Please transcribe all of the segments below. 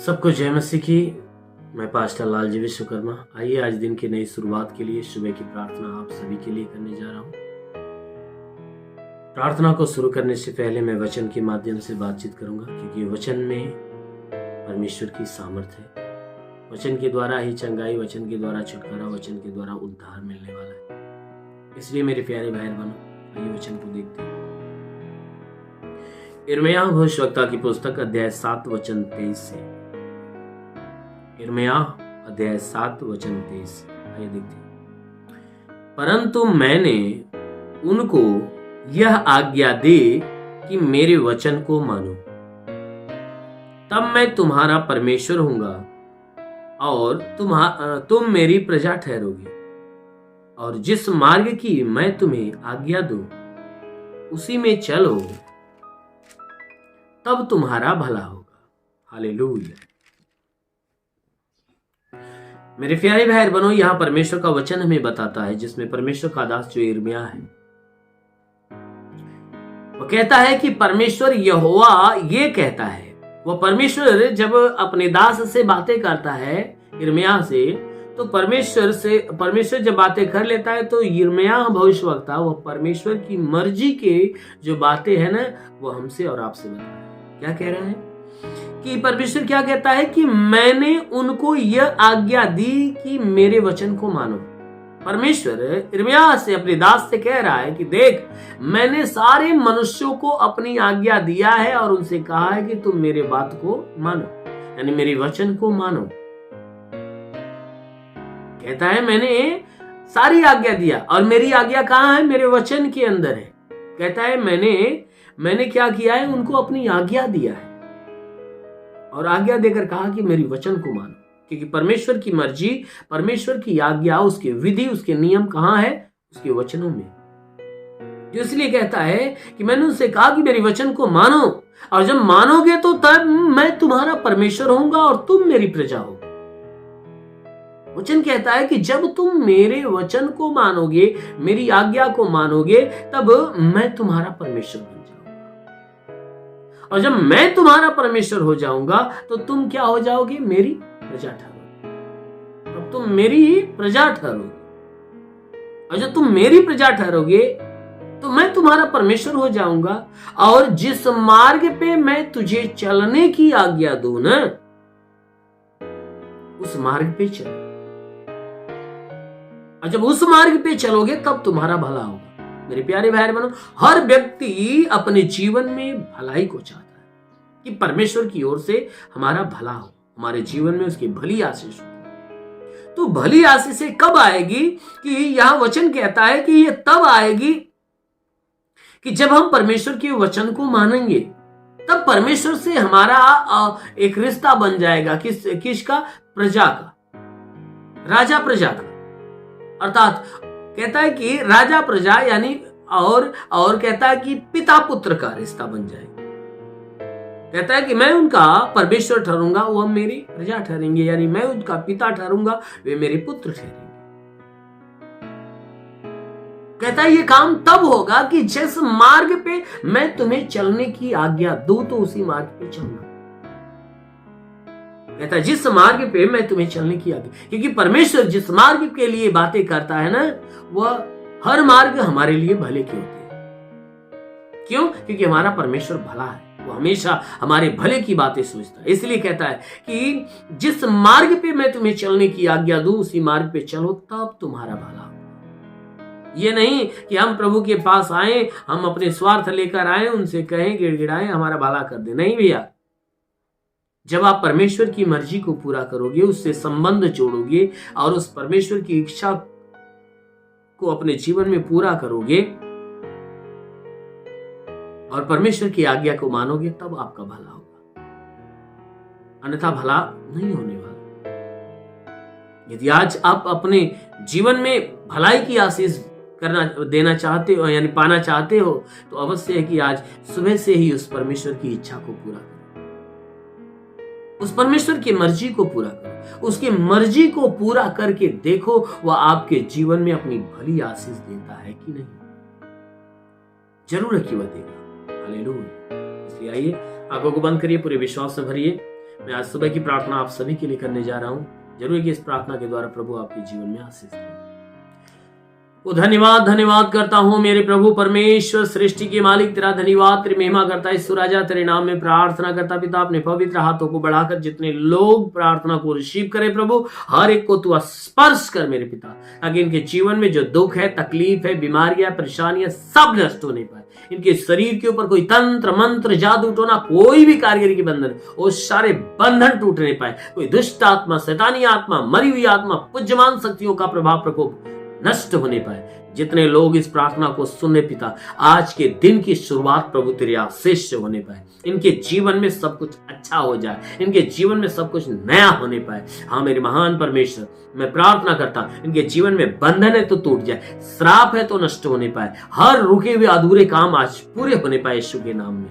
सबको जय मसीह की। मैं पास्टर लालजी विश्वकर्मा। आइए आज दिन की नई शुरुआत के लिए सुबह की प्रार्थना आप सभी के लिए करने जा रहा हूँ। प्रार्थना को शुरू करने से पहले मैं वचन के माध्यम से बातचीत करूंगा, क्योंकि वचन में परमेश्वर की सामर्थ है। वचन के द्वारा ही चंगाई, वचन के द्वारा छुटकारा, वचन के द्वारा उद्धार मिलने वाला है। इसलिए मेरे प्यारे भाई बहनों, आइए वचन को देखते हैं। यिर्मयाह भविष्यवक्ता की पुस्तक अध्याय 7 वचन 23 से। यिर्मयाह अध्याय 7 वचन 23। आइए देखते हैं। परंतु मैंने उनको यह आज्ञा दे कि मेरे वचन को मानो, तब मैं तुम्हारा परमेश्वर होऊंगा और तुम मेरी प्रजा ठहरोगे, और जिस मार्ग की मैं तुम्हें आज्ञा दूं उसी में चलो, तब तुम्हारा भला होगा। हालेलुया। मेरे प्यारे भाई बहनों, यहां परमेश्वर का वचन हमें बताता है, जिसमें परमेश्वर का दास जो यिर्मयाह है वो कहता है कि परमेश्वर यहोवा ये कहता है। वो परमेश्वर जब अपने दास से बातें करता है यिर्मयाह से, तो परमेश्वर जब बातें कर लेता है तो यिर्मयाह भविष्यवक्ता वो परमेश्वर की मर्जी के जो बातें हैं ना, वो हमसे और आपसे बता रहा है। क्या कह रहा है कि परमेश्वर क्या कहता है कि मैंने उनको यह आज्ञा दी कि मेरे वचन को मानो। परमेश्वर यिर्मयाह से, अपने दास से कह रहा है कि देख, मैंने सारे मनुष्यों को अपनी आज्ञा दिया है और उनसे कहा है कि तुम मेरे बात को मानो, यानी मेरे वचन को मानो। कहता है मैंने सारी आज्ञा दिया, और मेरी आज्ञा कहां है? मेरे वचन के अंदर है। कहता है मैंने क्या किया है? उनको अपनी आज्ञा दिया है, और आज्ञा देकर कहा कि मेरी वचन को मानो। क्योंकि परमेश्वर की मर्जी, परमेश्वर की आज्ञा, उसके विधि, उसके नियम कहां है? उसके वचनों में। जो इसलिए कहता है कि मैंने उनसे कहा कि मेरी वचन को मानो, और जब मानोगे तो तब मैं तुम्हारा परमेश्वर होऊंगा और तुम मेरी प्रजा हो। वचन कहता है कि जब तुम मेरे वचन को मानोगे, मेरी आज्ञा को मानोगे, तब मैं तुम्हारा परमेश्वर बन जाऊंगा, और जब मैं तुम्हारा परमेश्वर हो जाऊंगा तो तुम क्या हो जाओगे? मेरी प्रजा ठहरोगे। अब तुम मेरी प्रजा ठहरोगे, और जब तुम मेरी प्रजा ठहरोगे तो मैं तुम्हारा परमेश्वर हो जाऊंगा, और जिस मार्ग पे मैं तुझे चलने की आज्ञा दूं ना, उस मार्ग पे चलो, और जब उस मार्ग पे चलोगे तब तुम्हारा भला होगा। मेरे प्यारे भाई बहनों, हर व्यक्ति अपने जीवन में भलाई को चाहता है कि परमेश्वर की ओर से हमारा भला हो, हमारे जीवन में उसकी भली आशीष हो। तो भली आशीष से कब आएगी? कि यहां वचन कहता है कि ये तब आएगी कि जब हम परमेश्वर के वचन को मानेंगे, तब परमेश्वर से हमारा एक रिश्ता बन जाएगा। किसका? प्रजा का, राजा प्रजा का। अर्थात कहता है कि राजा प्रजा, यानी और कहता है कि पिता पुत्र का रिश्ता बन जाएगा। कहता है कि मैं उनका परमेश्वर ठहरूंगा, वो मेरी प्रजा ठहरेंगे, यानी मैं उनका पिता ठहरूंगा, वे मेरे पुत्र ठहरेंगे। कहता है ये काम तब होगा कि जिस मार्ग पे मैं तुम्हें चलने की आज्ञा दूं तो उसी मार्ग पे चलना। कहता है जिस मार्ग पे मैं तुम्हें चलने की आज्ञा, क्योंकि परमेश्वर जिस मार्ग के लिए बातें करता है ना, वह हर मार्ग हमारे लिए भले के होते हैं। क्यों? क्योंकि हमारा परमेश्वर भला है, वो हमेशा हमारे भले की बातें सोचता है। इसलिए कहता है कि जिस मार्ग पे मैं तुम्हें चलने की आज्ञा दूं उसी मार्ग पे चलो, तब तुम्हारा भला होगा। ये नहीं कि हम प्रभु के पास आए, हम अपने स्वार्थ लेकर आए, उनसे कहें, गिड़गिड़ाएं, हमारा भला कर दे। नहीं भैया, जब आप परमेश्वर की मर्जी को पूरा करोगे, उससे संबंध जोड़ोगे और उस परमेश्वर की इच्छा को अपने जीवन में पूरा करोगे और परमेश्वर की आज्ञा को मानोगे, तब आपका भला होगा, अन्यथा भला नहीं होने वाला। यदि आज आप अपने जीवन में भलाई की आशीष देना चाहते हो, यानी पाना चाहते हो, तो अवश्य है कि आज सुबह से ही उस परमेश्वर की इच्छा को पूरा करो, उस परमेश्वर की मर्जी को पूरा करो। उसकी मर्जी को पूरा करके देखो वह आपके जीवन में अपनी भली आशीष देता है कि नहीं। जरूर है कि वह देगा। हालेलुया। इसलिए आइए आंखों को बंद करिए, पूरे विश्वास से भरिए मैं आज सुबह की प्रार्थना आप सभी के लिए करने जा रहा हूं। जरूर कि इस प्रार्थना के द्वारा प्रभु आपके जीवन में आशीष दे। वो धन्यवाद करता हूं मेरे प्रभु परमेश्वर, सृष्टि के मालिक, तेरा धन्यवाद, तेरी महिमा करता है ईश्वर राजा, तेरे नाम में प्रार्थना करता पिता, अपने पवित्र हाथों को बढ़ाकर जितने लोग प्रार्थना को रिसीव करे प्रभु, हर एक को तू स्पर्श कर मेरे पिता, ताकि इनके जीवन में जो दुख है, तकलीफ है, बीमारियां, परेशानियां सब नष्ट होने पाए। इनके शरीर के ऊपर कोई तंत्र मंत्र जादू टोना कोई भी कारीगरी के बंधन, वो सारे बंधन टूटने पाए। कोई दुष्ट आत्मा, शैतानी आत्मा, मरी हुई आत्मा, पूज्यमान शक्तियों का प्रभाव प्रकोप नष्ट होने पाए। जितने लोग इस प्रार्थना को सुनने पिता, आज के दिन की शुरुआत प्रभु तेरे आशीष से होने पाए। इनके जीवन में सब कुछ अच्छा हो जाए, इनके जीवन में सब कुछ नया होने पाए। हाँ मेरे महान परमेश्वर, मैं प्रार्थना करता इनके जीवन में बंधन है तो टूट जाए, श्राप है तो नष्ट होने पाए, हर रुके हुए अधूरे काम आज पूरे होने पाए यीशु के नाम में।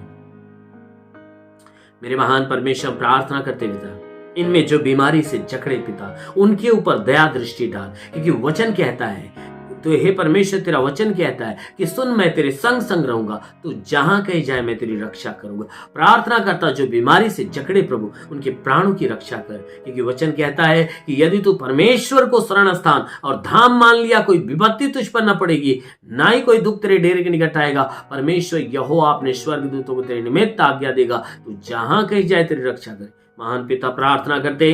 मेरे महान परमेश्वर, प्रार्थना करते पिता, इनमें जो बीमारी से जकड़े पिता, उनके ऊपर दया दृष्टि डाल, क्योंकि वचन कहता है, तो हे परमेश्वर तेरा वचन कहता है कि सुन मैं तेरे संग संग रहूंगा, तू जहां कहीं जाए मैं तेरी रक्षा करूंगा। प्रार्थना करता जो बीमारी से जकड़े प्रभु, उनके प्राणों की रक्षा कर, क्योंकि वचन कहता है कि यदि तू परमेश्वर को शरण स्थान और धाम मान लिया, कोई विपत्ति तुझ पर न पड़ेगी, ना ही कोई दुख तेरे डेरे के निकट आएगा। परमेश्वर यहोवा अपने स्वर्गदूतों को तेरे निमित्त आज्ञा देगा, तू जहां कहीं जाए तेरी रक्षा करे। महान पिता, प्रार्थना करते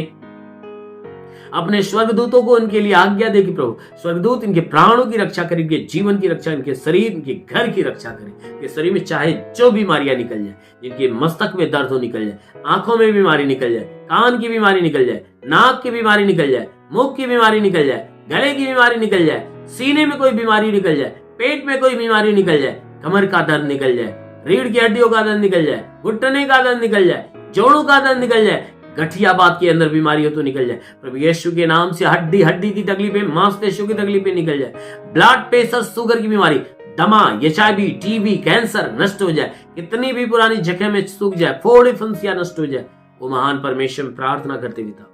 अपने स्वर्गदूतों को उनके लिए आज्ञा दे कि प्रभु स्वर्गदूत इनके प्राणों की रक्षा करें, इनके जीवन की रक्षा, इनके शरीर, इनके घर की रक्षा करें। इनके शरीर में चाहे जो बीमारियां निकल जाए, जिनके मस्तक में दर्द हो निकल जाए, आंखों में बीमारी निकल जाए, कान की बीमारी निकल जाए, नाक की बीमारी निकल जाए, मुख की बीमारी निकल जाए, गले की बीमारी निकल जाए, सीने में कोई बीमारी निकल जाए, पेट में कोई बीमारी निकल जाए, कमर का दर्द निकल जाए, रीढ़ की हड्डियों का दर्द निकल जाए, घुटने का दर्द निकल जाए, जोड़ों का दर्द निकल जाए, गठियाबाद के अंदर बीमारी हो तो निकल जाए प्रभु यीशु के नाम से। हड्डी की तकलीफें, मांसपेशियों की तकलीफें निकल जाए, ब्लड प्रेशर, शुगर की बीमारी, दमा, HIV, टीबी, कैंसर नष्ट हो जाए, कितनी भी पुरानी जख्म सूख जाए, फोड़े फंसियां नष्ट हो जाए। वो महान परमेश्वर, प्रार्थना करते पिता,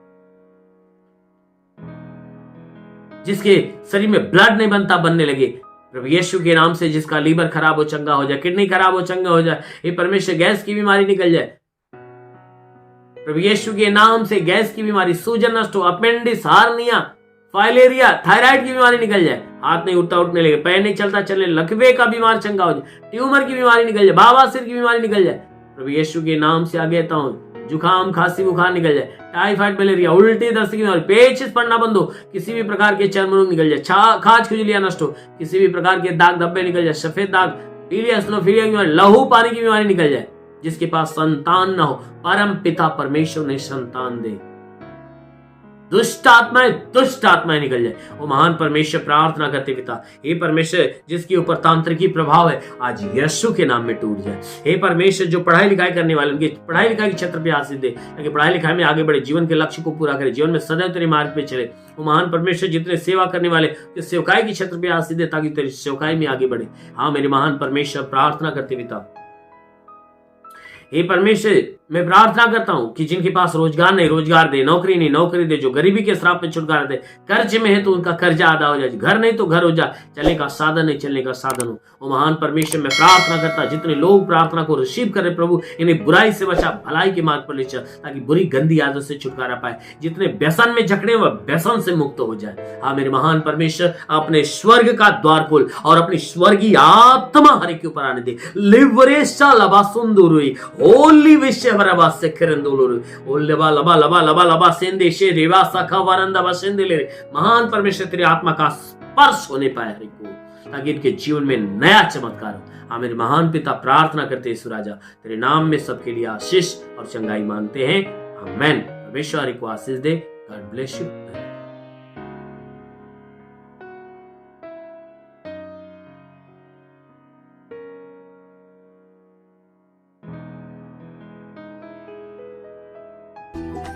जिसके शरीर में ब्लड नहीं बनता, बनने लगे प्रभु यीशु के नाम से, जिसका लीवर खराब हो चंगा हो जाए, किडनी खराब हो चंगा हो जाए, हे परमेश्वर गैस की बीमारी निकल जाए प्रभु यीशु के नाम से, गैस की बीमारी, सूजन नष्ट हो, अपेंडिक्स, हार्निया, फाइलेरिया, थायराइड की बीमारी निकल जाए, हाथ नहीं उठता उठने लगे, पैर नहीं चलता चलने, लकवे का बीमार चंगा हो जाए, ट्यूमर की बीमारी निकल जाए, बवासीर की बीमारी निकल जाए प्रभु यीशु के नाम से। आगे कहता हूं जुकाम, खांसी, बुखार निकल जाए, टाइफाइड, मलेरिया, उल्टी, दस्त की बीमारी, पेचिश पड़ना बंद हो, किसी भी प्रकार के चर्म रोग निकल जाए, खाज खुजलियां नष्ट हो, किसी भी प्रकार के दाग धब्बे निकल जाए, सफेद दाग, पीलिया, स्नोफिलिया की बीमारी, लहू पानी की बीमारी निकल जाए, जिसके पास संतान न हो, परम पिता परमेश्वर ने संतान दे, दुष्ट आत्माएं निकल जाए। वो महान परमेश्वर, प्रार्थना करते पिता, हे परमेश्वर जिसके ऊपर तांत्रिकी प्रभाव है, आज यीशु के नाम में टूट जाए। हे परमेश्वर जो पढ़ाई लिखाई करने वाले, उनके पढ़ाई लिखाई के क्षेत्र पे आशीष दे, ताकि पढ़ाई लिखाई में आगे बढ़े, जीवन के लक्ष्य को पूरा करे, जीवन में सदैव तेरे मार्ग पे चले। वो महान परमेश्वर जितने सेवा करने वाले, सेवकाई के क्षेत्र पे आशीष दे, ताकि तेरी सेवकाई में आगे बढ़े। हाँ मेरे महान परमेश्वर, प्रार्थना करते पिता, हे परमेश्वर मैं प्रार्थना करता हूं कि जिनके पास रोजगार नहीं, रोजगार दे, नौकरी नहीं, नौकरी दे, जो गरीबी के श्राप में छुटकारा दे, कर्ज में है तो उनका कर्जा अदा हो जाए, घर नहीं तो घर हो जाए, चलने का साधन नहीं, चलने का साधन हो। वो महान परमेश्वर मैं प्रार्थना करता, जितने लोग प्रार्थना को रिसीव करे प्रभु, इन्हें बुराई से बचा, भलाई के मार्ग पर ले चल, ताकि बुरी गंदी आदत से छुटकारा पाए, जितने व्यसन में जकड़े वह व्यसन से मुक्त हो जाए। हाँ मेरे महान परमेश्वर, अपने स्वर्ग का द्वार खोल और अपनी स्वर्गीय आत्मा हर एक के ऊपर आने दे। लिवरेशा लबा सुंदुरुई होली विश्व बराबा से खरंदुलुरु ओलबा लबा लबा लबा लबा सेंदे शे रेवा सखा वरंदा बसेंदे ले। महान परमेश्वर तेरी आत्मा का स्पर्श होने पाए हर एक को, ताकि इनके जीवन में नया चमत्कार हो। हाँ मेरे महान पिता, प्रार्थना करते हैं सुराजा, तेरे नाम में सबके लिए आशीष और चंगाई मांगते हैं, आमेन। परमेश्वर को आशीष दे। God bless you.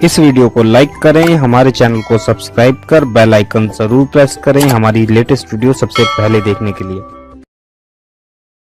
इस वीडियो को लाइक करें, हमारे चैनल को सब्सक्राइब कर बेल आइकन जरूर प्रेस करें हमारी लेटेस्ट वीडियो सबसे पहले देखने के लिए।